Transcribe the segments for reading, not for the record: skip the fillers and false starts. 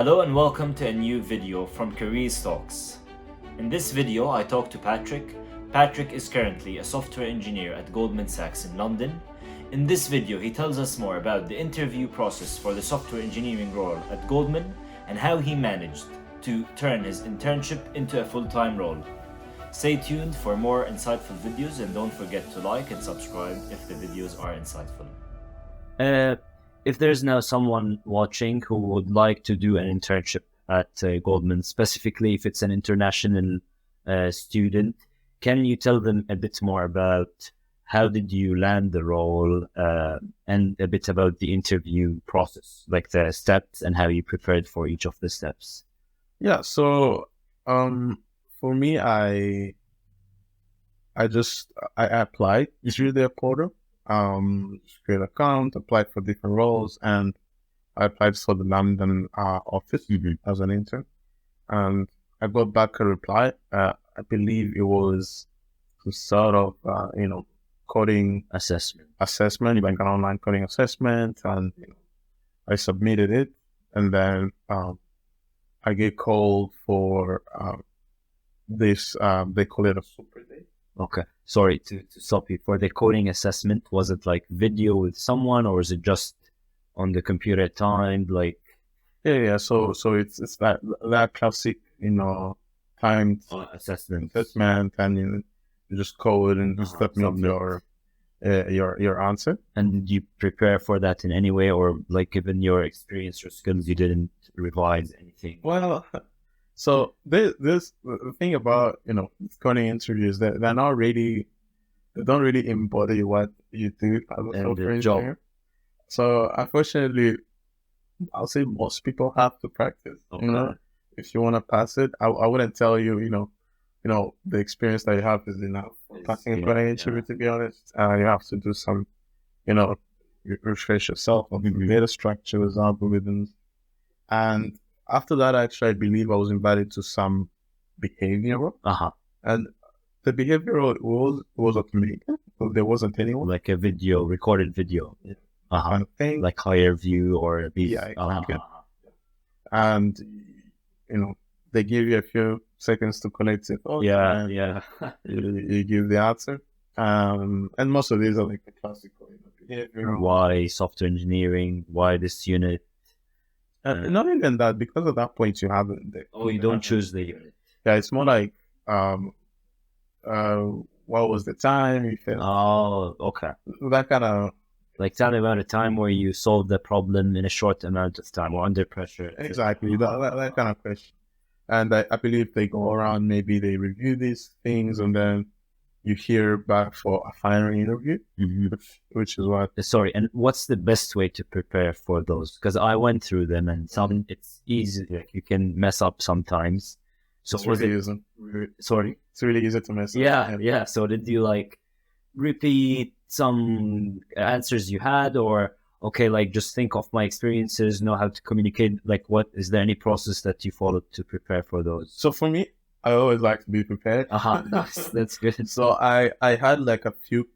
Hello and welcome to a new video from Careers Talks. In this video, I talk to Patrick. Patrick is currently a software engineer at Goldman Sachs in London. In this video, he tells us more about the interview process for the software engineering role at Goldman and how he managed to turn his internship into a full-time role. Stay tuned for more insightful videos and don't forget to like and subscribe if the videos are insightful. If there's now someone watching who would like to do an internship at Goldman, specifically if it's an international student, can you tell them a bit more about how did you land the role and a bit about the interview process, like the steps and how you prepared for each of the steps? Yeah, so for me, I applied through their portal, create an account, applied for different roles, and I applied for the London office as an intern, and I got back a reply. I believe it was some sort of coding assessment, like an online coding assessment, and I submitted it, and then I get called for this. They call it a super day. Okay, sorry to stop you. For the coding assessment, was it like video with someone, or is it just on the computer timed? Like, yeah. So it's that classic, timed assessment, and you just code and submit your answer. And did you prepare for that in any way, or like given your experience or skills, you didn't revise anything? Well, so this the thing about coding interviews, that they don't really embody what you do as a software engineer. So unfortunately, I'll say most people have to practice. Okay. If you want to pass it, I wouldn't tell you the experience that you have is enough for passing a coding interview. To be honest, you have to do some refresh yourself on data structures, algorithms, and after that, actually, I believe I was invited to some behavioral. And the behavioral was automated. So there wasn't anyone. Like a video, recorded video. Kind of thing. Like higher view or these. And, they give you a few seconds to collect it. You give the answer. And most of these are like the classical behavioral. Why software engineering? Why this unit? Not even that, because at that point you haven't. You don't choose the unit. Yeah, it's more like, what was the time you felt? Oh, okay. That kind of... Like tell me about a time where you solved the problem in a short amount of time or under pressure. Exactly, that kind of question. And I believe they go around, maybe they review these things, and then you hear back for a final interview, which is what... Sorry, and what's the best way to prepare for those? Because I went through them, and some it's easy. Like you can mess up sometimes. So it's really easy. Sorry? It's really easy to mess up. Yeah. So did you like repeat some answers you had, or like just think of my experiences, know how to communicate? Like, what is there any process that you followed to prepare for those? So for me, I always like to be prepared. Nice. That's good. So I had like a few,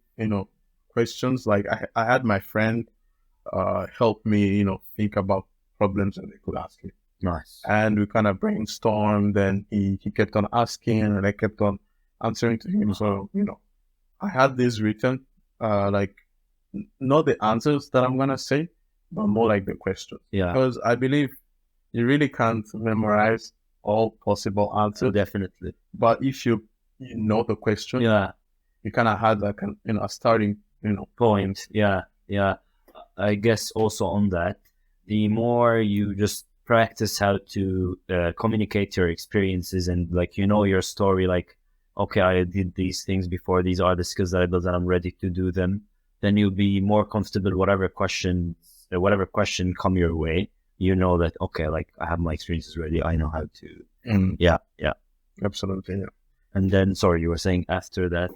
questions. Like I had my friend help me, think about problems that they could ask me. Nice. And we kind of brainstormed, and he kept on asking, and I kept on answering to him. So, I had this written, like not the answers that I'm going to say, but more like the questions. Yeah. Because I believe you really can't memorize all possible answers. Definitely. But if you know the question, you kind of had like a starting point. Yeah. I guess also on that, the more you just practice how to communicate your experiences and like your story, like okay, I did these things before, these are the skills that I built and I'm ready to do them, then you'll be more comfortable whatever question come your way. That okay, like I have my experiences ready, I know how to. Yeah, absolutely. And then, sorry, you were saying after that?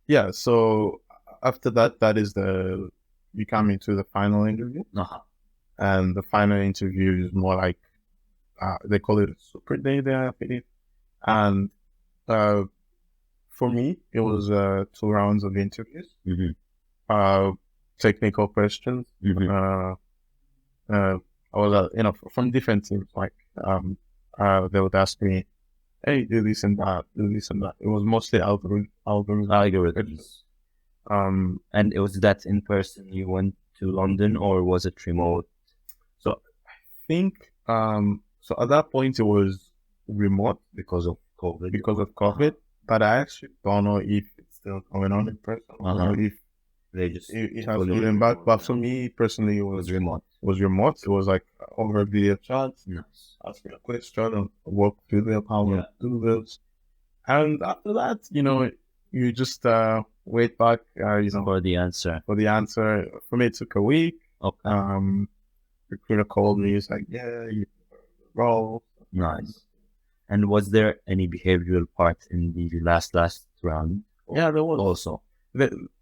Yeah, so after that is you come into the final interview. And the final interview is more like they call it a super day there, I believe. And for me, it was 2 rounds of interviews. Technical questions. I was, from different teams, like they would ask me, "Hey, do this and that, do this and that." It was mostly Algorithms. And it was that in person you went to London, or was it remote? So I think so at that point it was remote Because of COVID. because of COVID, but I actually don't know if it's still going on in person or if They just it has been back. But for me personally, it was remote. remote. It was like over video chat, Nice. asking a question, and work through them, how to do this. And after that, you just wait back, For the answer. for the answer. For me, it took a week. Okay. Recruiter called me. He's like, "Yeah, you role." Nice. And was there any behavioral part in the last round? Yeah, there was. Also.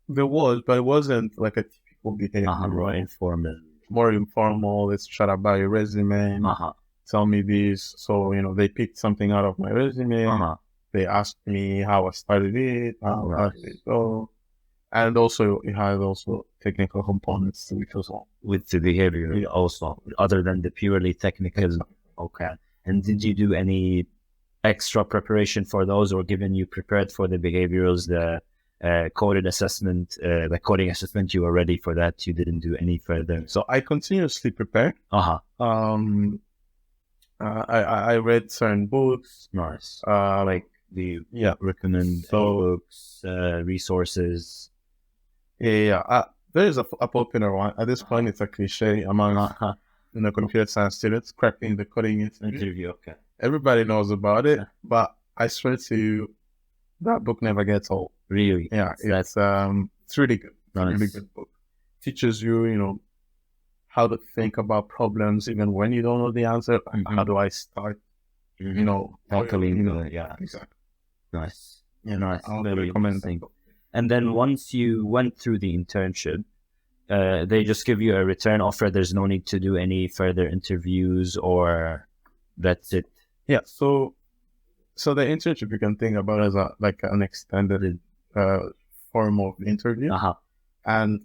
There was, but it wasn't like a typical behavior. More informal. More informal. Let's chat about your resume. Tell me this. So, they picked something out of my resume. They asked me how I started it, how did it go. And also, it had also technical components to it as well. With the behavior also, other than the purely technical. Okay. And did you do any extra preparation for those, or given you prepared for the behaviorals, the coding assessment, the coding assessment, you were ready for that? You didn't do any further? So I continuously prepared. I read certain books. Nice. Like the recommend books, resources. Yeah. There is a popular one. At this point, it's a cliche among computer science students, cracking the coding interview. Okay. Everybody knows about it, but I swear to you, that book never gets old. Really? Yeah, it's really good. It's a really good book. Teaches you, how to think about problems even when you don't know the answer. How do I start? Tackling. Exactly. Nice. Yeah, nice. I'll Very recommend interesting. And then once you went through the internship, they just give you a return offer. There's no need to do any further interviews, or that's it. Yeah. So the internship you can think about as an extended form of interview, and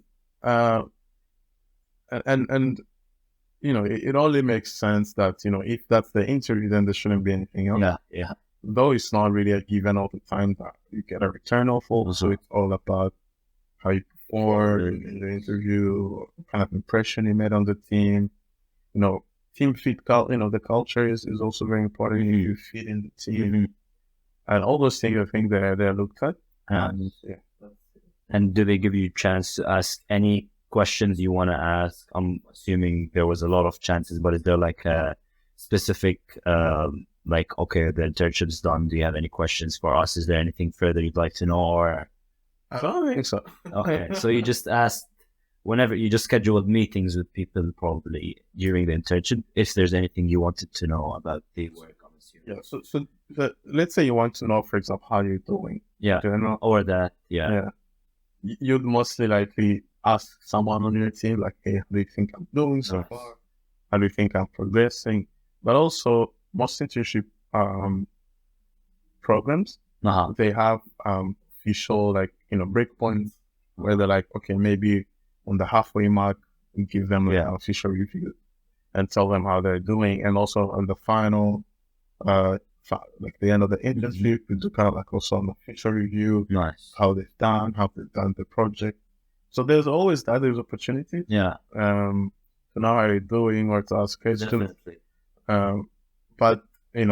it only makes sense that if that's the interview, then there shouldn't be anything else. Yeah. Though it's not really a given all the time that you get a return offer, so it's all about how you perform in the interview, what kind of impression you made on the team. Team fit, the culture is also very important. You fit in the team, and all those things I think they're looked at. And do they give you a chance to ask any questions you want to ask? I'm assuming there was a lot of chances, but is there like a specific, okay, the internship's done. Do you have any questions for us? Is there anything further you'd like to know? Or I don't think so. Okay, so you just asked whenever you just scheduled meetings with people probably during the internship, if there's anything you wanted to know about the work. I'm assuming. Yeah. So let's say you want to know, for example, how you're doing. Yeah. Or that. Yeah. You'd mostly likely ask someone on your team, like, "Hey, how do you think I'm doing so far? How do you think I'm progressing?" But also, most internship programs, they have official breakpoints where they're like, okay, maybe on the halfway mark, we give them an official review and tell them how they're doing, and also on the final, the end of the internship, we do kind of also an official review. Nice. How they've done the project. So there's always there's opportunity. Yeah. To know how you're doing or to ask questions. Definitely. But it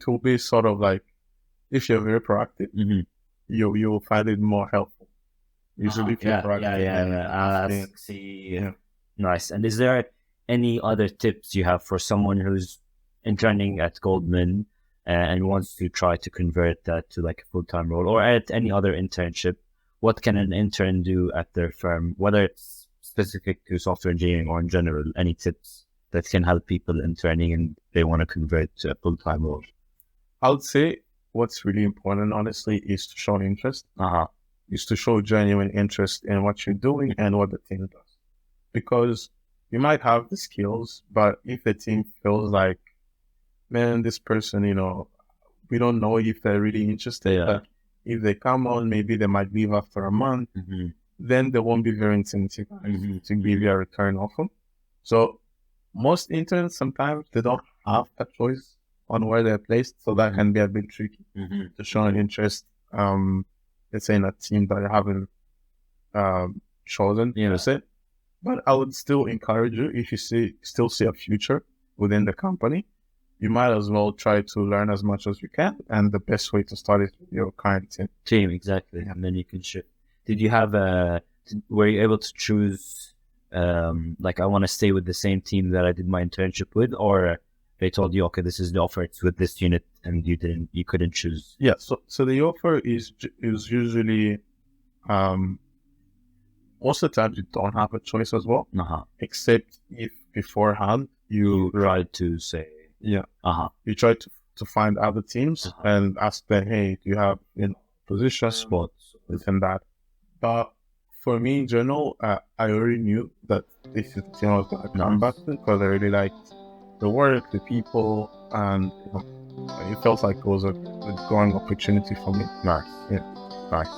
will be sort of like, if you're very proactive, you will find it more helpful. Usually, if you're proactive. Nice. And is there any other tips you have for someone who's interning at Goldman and wants to try to convert that to like a full-time role, or at any other internship? What can an intern do at their firm, whether it's specific to software engineering or in general? Any tips that can help people interning and they want to convert to a full-time role? I would say what's really important, honestly, is to show interest. Is to show genuine interest in what you're doing and what the team does. Because you might have the skills, but if the team feels like, man, this person, we don't know if they're really interested. But if they come on, maybe they might leave after a month. Then they won't be very incentivized to give you a return offer. So most interns sometimes they don't have a choice on where they're placed, so that can be a bit tricky to show an interest. Let's say in a team that you haven't chosen, per se. But I would still encourage you, if you still see a future within the company, you might as well try to learn as much as you can. And the best way to start is with your current team. Exactly. And then you can shift. Did you have were you able to choose, like, I want to stay with the same team that I did my internship with, or they told you, okay, this is the offer, it's with this unit, and you couldn't choose? Yeah. So the offer is usually, most of the time you don't have a choice as well, except if beforehand you try to say, you try to find other teams and ask them, hey, do you have position spots within that? But for me in general, I already knew that this is the team I was going to come back to, because I really liked the work, the people, and it felt like it was a growing opportunity for me. Nice. Yeah. Nice.